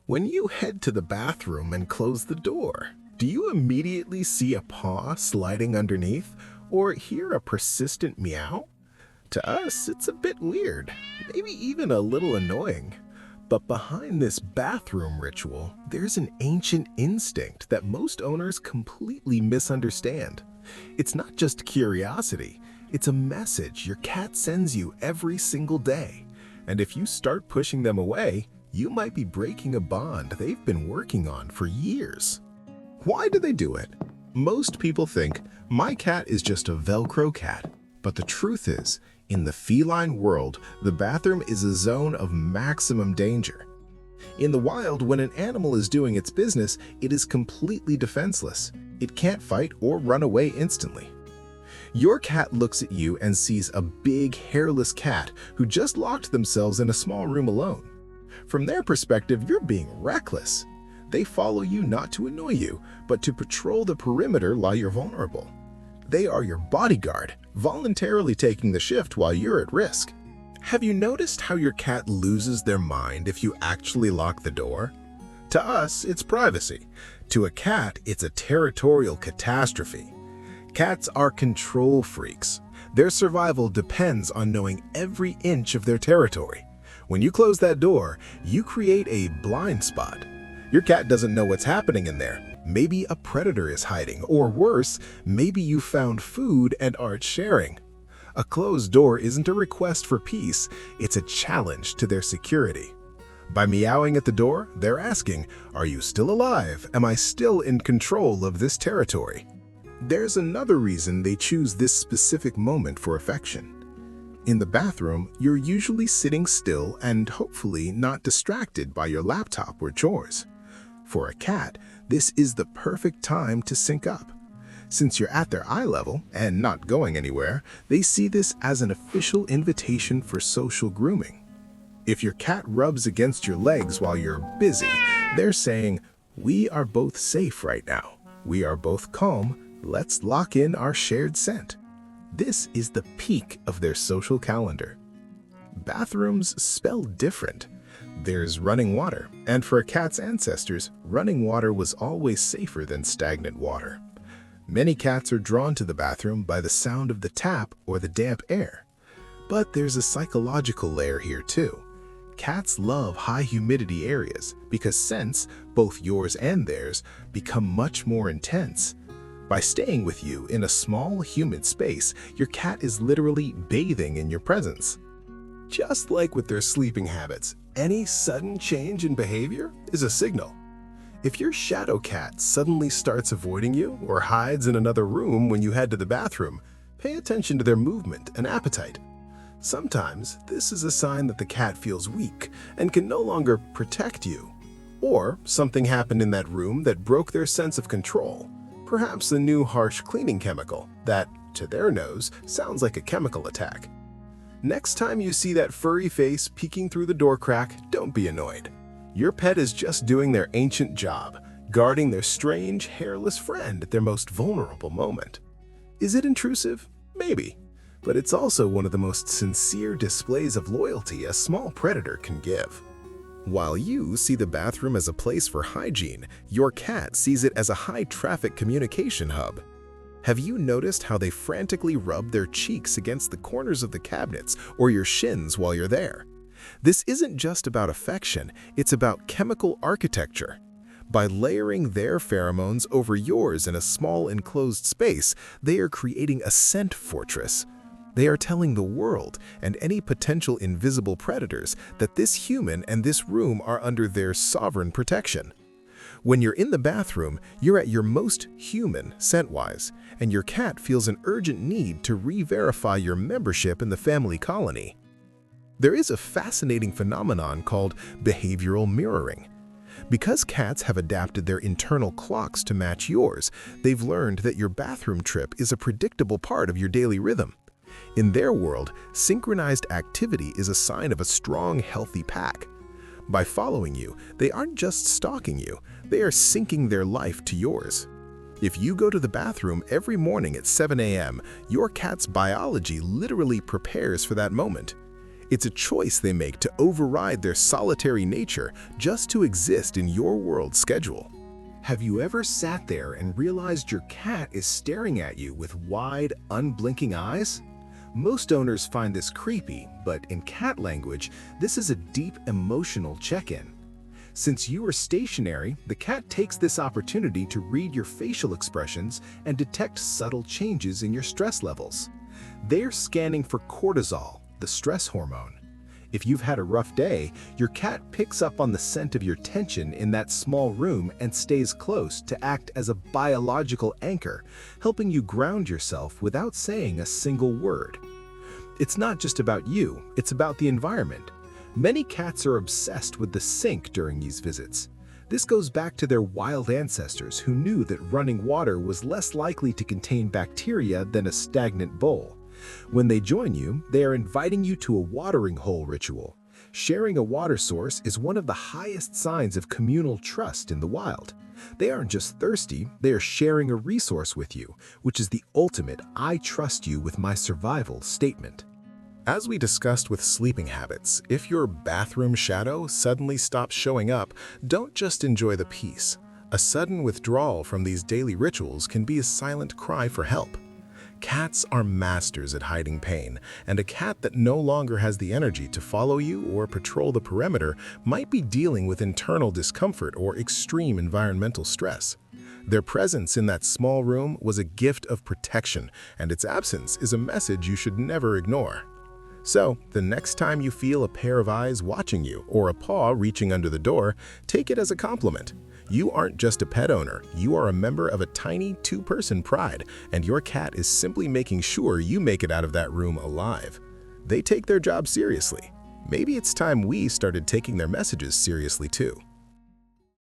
When you head to the bathroom and close the door, do you immediately see a paw sliding underneath or hear a persistent meow? To us, it's a bit weird, maybe even a little annoying. But behind this bathroom ritual, there's an ancient instinct that most owners completely misunderstand. It's not just curiosity, it's a message your cat sends you every single day. And if you start pushing them away, you might be breaking a bond they've been working on for years. Why do they do it? Most people think, my cat is just a Velcro cat. But the truth is, in the feline world, the bathroom is a zone of maximum danger. In the wild, when an animal is doing its business, it is completely defenseless. It can't fight or run away instantly. Your cat looks at you and sees a big, hairless cat who just locked themselves in a small room alone. From their perspective, you're being reckless. They follow you not to annoy you, but to patrol the perimeter while you're vulnerable. They are your bodyguard, voluntarily taking the shift while you're at risk. Have you noticed how your cat loses their mind if you actually lock the door? To us, it's privacy. To a cat, it's a territorial catastrophe. Cats are control freaks. Their survival depends on knowing every inch of their territory. When you close that door, you create a blind spot. Your cat doesn't know what's happening in there. Maybe a predator is hiding, or worse, maybe you found food and aren't sharing. A closed door isn't a request for peace, it's a challenge to their security. By meowing at the door, they're asking, are you still alive? Am I still in control of this territory? There's another reason they choose this specific moment for affection. In the bathroom, you're usually sitting still and hopefully not distracted by your laptop or chores. For a cat, this is the perfect time to sync up. Since you're at their eye level and not going anywhere, they see this as an official invitation for social grooming. If your cat rubs against your legs while you're busy, they're saying, we are both safe right now. We are both calm. Let's lock in our shared scent. This is the peak of their social calendar. Bathrooms spell different. There's running water, and for a cat's ancestors, running water was always safer than stagnant water. Many cats are drawn to the bathroom by the sound of the tap or the damp air. But there's a psychological layer here too. Cats love high humidity areas because scents, both yours and theirs, become much more intense. By staying with you in a small, humid space, your cat is literally bathing in your presence. Just like with their sleeping habits, any sudden change in behavior is a signal. If your shadow cat suddenly starts avoiding you or hides in another room when you head to the bathroom, pay attention to their movement and appetite. Sometimes this is a sign that the cat feels weak and can no longer protect you. Or something happened in that room that broke their sense of control. Perhaps a new harsh cleaning chemical that, to their nose, sounds like a chemical attack. Next time you see that furry face peeking through the door crack, don't be annoyed. Your pet is just doing their ancient job, guarding their strange, hairless friend at their most vulnerable moment. Is it intrusive? Maybe. But it's also one of the most sincere displays of loyalty a small predator can give. While you see the bathroom as a place for hygiene, your cat sees it as a high-traffic communication hub. Have you noticed how they frantically rub their cheeks against the corners of the cabinets or your shins while you're there? This isn't just about affection, it's about chemical architecture. By layering their pheromones over yours in a small enclosed space, they are creating a scent fortress. They are telling the world and any potential invisible predators that this human and this room are under their sovereign protection. When you're in the bathroom, you're at your most human scent-wise, and your cat feels an urgent need to re-verify your membership in the family colony. There is a fascinating phenomenon called behavioral mirroring. Because cats have adapted their internal clocks to match yours, they've learned that your bathroom trip is a predictable part of your daily rhythm. In their world, synchronized activity is a sign of a strong, healthy pack. By following you, they aren't just stalking you, they are syncing their life to yours. If you go to the bathroom every morning at 7 a.m., your cat's biology literally prepares for that moment. It's a choice they make to override their solitary nature just to exist in your world's schedule. Have you ever sat there and realized your cat is staring at you with wide, unblinking eyes? Most owners find this creepy, but in cat language, this is a deep emotional check-in. Since you are stationary, the cat takes this opportunity to read your facial expressions and detect subtle changes in your stress levels. They're scanning for cortisol, the stress hormone. If you've had a rough day, your cat picks up on the scent of your tension in that small room and stays close to act as a biological anchor, helping you ground yourself without saying a single word. It's not just about you, it's about the environment. Many cats are obsessed with the sink during these visits. This goes back to their wild ancestors who knew that running water was less likely to contain bacteria than a stagnant bowl. When they join you, they are inviting you to a watering hole ritual. Sharing a water source is one of the highest signs of communal trust in the wild. They aren't just thirsty, they are sharing a resource with you, which is the ultimate "I trust you with my survival" statement. As we discussed with sleeping habits, if your bathroom shadow suddenly stops showing up, don't just enjoy the peace. A sudden withdrawal from these daily rituals can be a silent cry for help. Cats are masters at hiding pain, and a cat that no longer has the energy to follow you or patrol the perimeter might be dealing with internal discomfort or extreme environmental stress. Their presence in that small room was a gift of protection, and its absence is a message you should never ignore. So, the next time you feel a pair of eyes watching you or a paw reaching under the door, take it as a compliment. You aren't just a pet owner, you are a member of a tiny two-person pride, and your cat is simply making sure you make it out of that room alive. They take their job seriously. Maybe it's time we started taking their messages seriously too.